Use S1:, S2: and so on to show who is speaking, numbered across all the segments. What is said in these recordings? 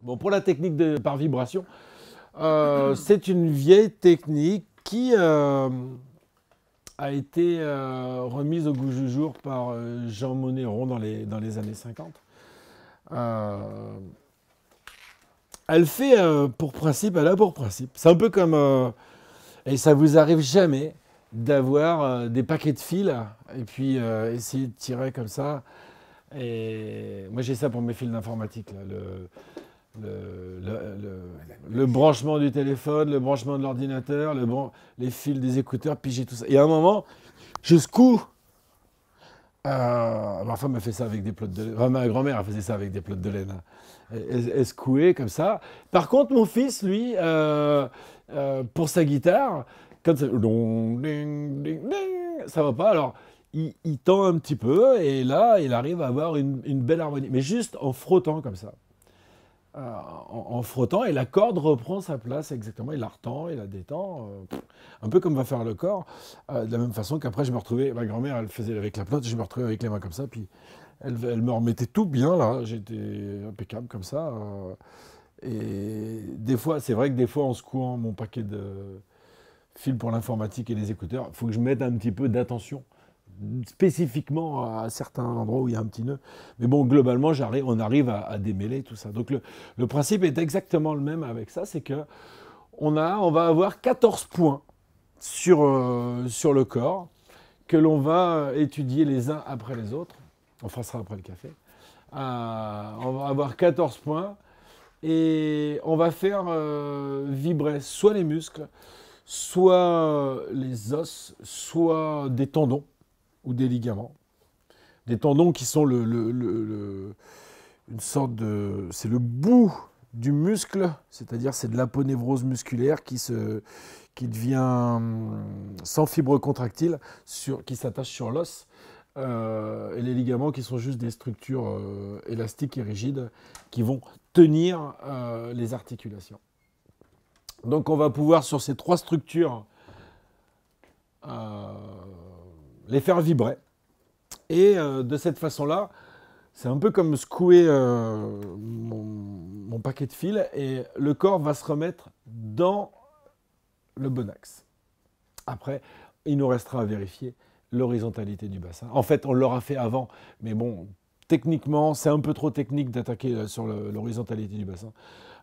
S1: Bon, pour la technique par vibration, c'est une vieille technique qui a été remise au goût du jour par Jean Monneron dans les années 50. Euh, elle fait pour principe, elle a pour principe. C'est un peu comme, et ça vous arrive jamais d'avoir des paquets de fils et puis essayer de tirer comme ça. Et moi j'ai ça pour mes fils d'informatique, là, le, le- le- le branchement du téléphone, le branchement de l'ordinateur, les fils des écouteurs, puis j'ai tout ça. Et à un moment, je secoue. Ma femme a fait ça avec des plots de laine. Enfin, ma grand-mère a fait ça avec des plots de laine, hein. Elle secouait comme ça. Par contre, mon fils, lui, pour sa guitare, quand ça, dong, ding, ding, ding, ça va pas. Alors, il tend un petit peu et là, il arrive à avoir une belle harmonie. Mais juste en frottant comme ça. En frottant et la corde reprend sa place exactement. Il la retend, il la détend, un peu comme va faire le corps. De la même façon qu'après, je me retrouvais, ma grand-mère, elle faisait avec la pelote, je me retrouvais avec les mains comme ça, puis elle me remettait tout bien là. J'étais impeccable comme ça. Et des fois, c'est vrai que des fois, en secouant mon paquet de fils pour l'informatique et les écouteurs, il faut que je mette un petit peu d'attention spécifiquement à certains endroits où il y a un petit nœud. Mais bon, globalement, on arrive à démêler tout ça. Donc le principe est exactement le même avec ça, c'est que on va avoir 14 points sur le corps que l'on va étudier les uns après les autres. On fera ça après le café. On va avoir 14 points et on va faire vibrer soit les muscles, soit les os, soit des tendons ou des ligaments. Des tendons qui sont une sorte de... C'est le bout du muscle, c'est-à-dire c'est de l'aponévrose musculaire qui devient sans fibre contractile, qui s'attache sur l'os. Et les ligaments qui sont juste des structures élastiques et rigides qui vont tenir les articulations. Donc on va pouvoir sur ces trois structures euh, les faire vibrer. Et de cette façon-là, c'est un peu comme secouer mon paquet de fils et le corps va se remettre dans le bon axe. Après, il nous restera à vérifier l'horizontalité du bassin. En fait, on l'aura fait avant, mais bon, techniquement, c'est un peu trop technique d'attaquer sur l'horizontalité du bassin.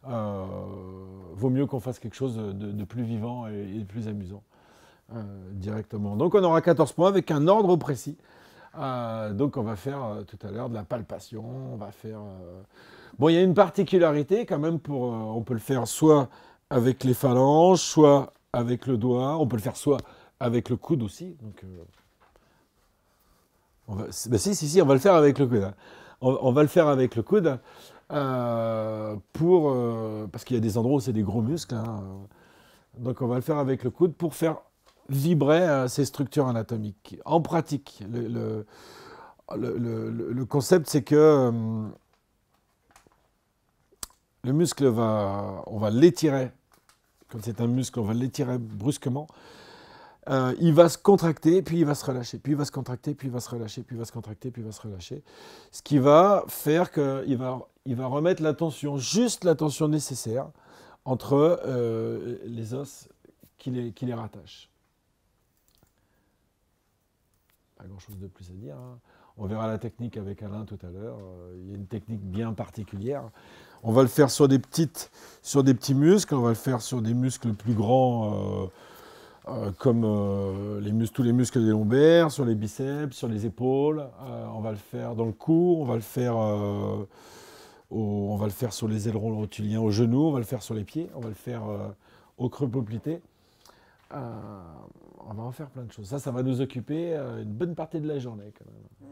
S1: Euh, Vaut mieux qu'on fasse quelque chose de plus vivant et de plus amusant directement. Donc on aura 14 points avec un ordre précis. Donc on va faire tout à l'heure de la palpation, on va faire... Bon, il y a une particularité quand même on peut le faire soit avec les phalanges, soit avec le doigt, on peut le faire soit avec le coude aussi. Donc, si, on va le faire avec le coude, hein. On va le faire avec le coude parce qu'il y a des endroits où c'est des gros muscles, hein. Donc on va le faire avec le coude pour faire vibrer ces structures anatomiques. En pratique, le concept, c'est que le muscle on va l'étirer. Quand c'est un muscle, on va l'étirer brusquement. Il va se contracter, puis il va se relâcher, puis il va se contracter, puis il va se relâcher, puis il va se contracter, puis il va se relâcher. Ce qui va faire il va remettre la tension, juste la tension nécessaire entre les os qui les rattachent. Pas grand-chose de plus à dire, hein. On verra la technique avec Alain tout à l'heure. Il y a une technique bien particulière. On va le faire sur des petits muscles, on va le faire sur des muscles plus grands, comme tous les muscles des lombaires, sur les biceps, sur les épaules. On va le faire dans le cou, on va le faire sur les ailerons rotuliens au genou, on va le faire sur les pieds, on va le faire au creux poplité. Euh, on va en faire plein de choses. Ça va nous occuper une bonne partie de la journée quand même.